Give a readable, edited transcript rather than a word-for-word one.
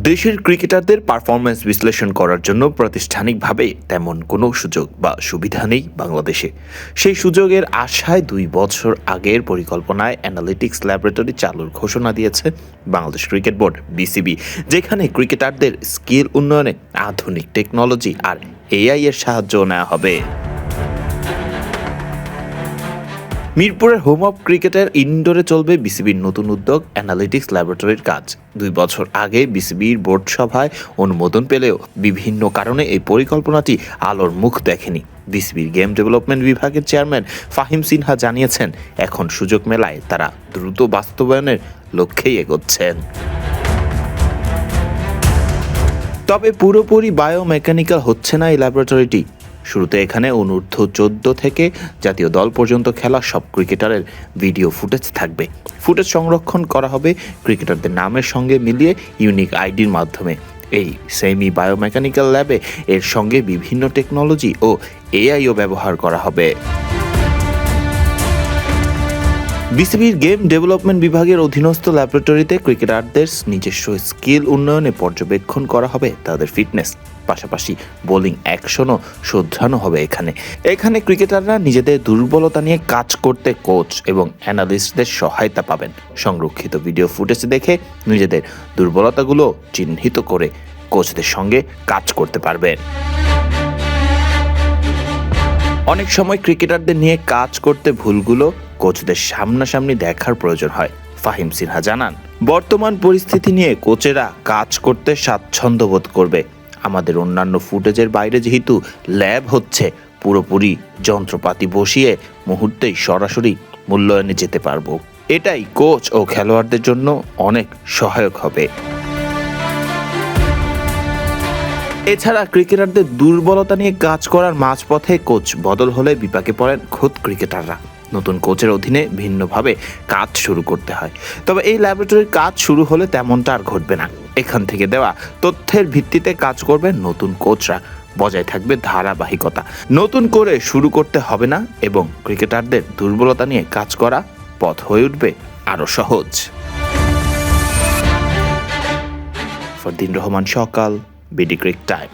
দেশের ক্রিকেটারদের পারফরম্যান্স বিশ্লেষণ করার জন্য প্রাতিষ্ঠানিকভাবে তেমন কোনো সুযোগ বা সুবিধা নেই বাংলাদেশে। সেই সুযোগের আশায় 2 বছর আগের পরিকল্পনায় অ্যানালিটিক্স ল্যাবরেটরি চালুর ঘোষণা দিয়েছে বাংলাদেশ ক্রিকেট বোর্ড বিসিবি, যেখানে ক্রিকেটারদের স্কিল উন্নয়নে আধুনিক টেকনোলজি আর এআই এর সাহায্য নেওয়া হবে। মিরপুরের হোম অফ ক্রিকেটের ইনডোরে চলবে বিসিবির নতুন উদ্যোগ অ্যানালিটিক্স ল্যাবরেটরির কাজ। 2 বছর আগে বিসিবির বোর্ড সভায় অনুমোদন পেলেও বিভিন্ন কারণে এই পরিকল্পনাটি আলোর মুখ দেখেনি। বিসিবির গেম ডেভেলপমেন্ট বিভাগের চেয়ারম্যান ফাহিম সিনহা জানিয়েছেন, এখন সুযোগ মেলায় তারা দ্রুত বাস্তবায়নের লক্ষ্যেই এগোচ্ছেন। তবে পুরোপুরি বায়োমেকানিক্যাল হচ্ছে না এই ল্যাবরেটরিটি। শুরুতে এখানে অনূর্ধ্ব 14 থেকে জাতীয় দল পর্যন্ত খেলা সব ক্রিকেটারের ভিডিও ফুটেজ থাকবে। ফুটেজ সংরক্ষণ করা হবে ক্রিকেটারদের নামের সঙ্গে মিলিয়ে ইউনিক আইডির মাধ্যমে। এই সেমি বায়োমেকানিক্যাল ল্যাবে এর সঙ্গে বিভিন্ন টেকনোলজি ও এআইও ব্যবহার করা হবে। বিসিবির গেম ডেভেলপমেন্ট বিভাগের অধীনস্থ ল্যাবরেটরিতে ক্রিকেটারদের নিজস্ব স্কিল উন্নয়নে পর্যবেক্ষণ করা হবে তাদের ফিটনেস, পাশাপাশি বোলিং অ্যাকশনও শোধরানো হবে। এখানে ক্রিকেটাররা নিজেদের দুর্বলতা নিয়ে কাজ করতে কোচ এবং অ্যানালিস্টদের সহায়তা পাবেন। সংরক্ষিত ভিডিও ফুটেজ দেখে নিজেদের দুর্বলতাগুলো চিহ্নিত করে কোচদের সঙ্গে কাজ করতে পারবেন। অনেক সময় ক্রিকেটারদের নিয়ে কাজ করতে ভুলগুলো কোচদের সামনাসামনি দেখার প্রয়োজন হয়। ফাহিম সিনহা জানান, বর্তমান পরিস্থিতি নিয়ে কোচেরা কাজ করতে স্বাচ্ছন্দ্য বোধ করবে। আমাদের অন্যান্য ফুটেজের বাইরে যেহেতু ল্যাব হচ্ছে, পুরোপুরি যন্ত্রপাতি বসিয়ে মুহূর্তেই সরাসরি মূল্যায়নে যেতে পারবো। এটাই কোচ ও খেলোয়াড়দের জন্য অনেক সহায়ক হবে। এছাড়া ক্রিকেটারদের দুর্বলতা নিয়ে কাজ করার মাঝপথে কোচ বদল হলে বিপাকে পড়েন খোদ ক্রিকেটাররা। নতুন কোচের অধীনে ভিন্নভাবে কাজ শুরু করতে হয়। তবে এই ল্যাবরেটরির কাজ শুরু হলে তেমনটা আর ঘটবে না। এখান থেকে দেওয়া তথ্যের ভিত্তিতে কাজ করবেন নতুন কোচরা। বজায় থাকবে ধারাবাহিকতা। নতুন করে শুরু করতে হবে না এবং ক্রিকেটারদের দুর্বলতা নিয়ে কাজ করা পথ হয়ে উঠবে আরও সহজ। ফরদিন রহমান সকাল, বিডি ক্রিক টাইম।